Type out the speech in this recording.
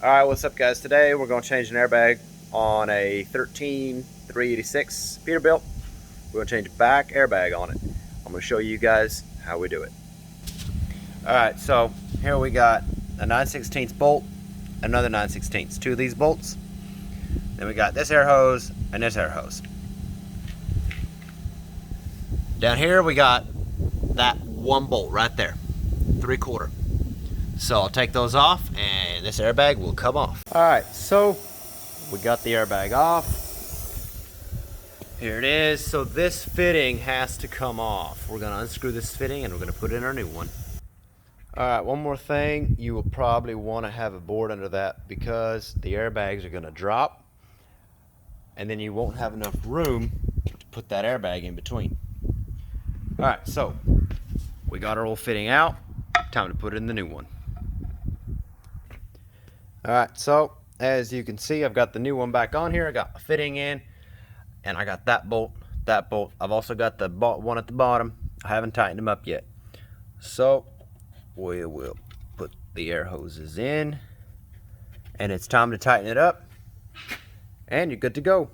Alright, what's up guys? Today we're going to change an airbag on a 13-386 Peterbilt. We're going to change a back airbag on it. I'm going to show you guys how we do it. Alright, so here we got a 9/16 bolt, another 9/16, two of these bolts. Then we got this air hose and this air hose. Down here we got that one bolt right there, 3/4. So I'll take those off and this airbag will come off. Alright, so we got the airbag off. Here it is. So this fitting has to come off. We're going to unscrew this fitting and we're going to put in our new one. Alright, one more thing. You will probably want to have a board under that because the airbags are going to drop and then you won't have enough room to put that airbag in between. Alright, so we got our old fitting out. Time to put in the new one. Alright, so as you can see, I've got the new one back on here. I got my fitting in, and I got that bolt, that bolt. I've also got the one at the bottom. I haven't tightened them up yet. So we will put the air hoses in, and it's time to tighten it up, and you're good to go.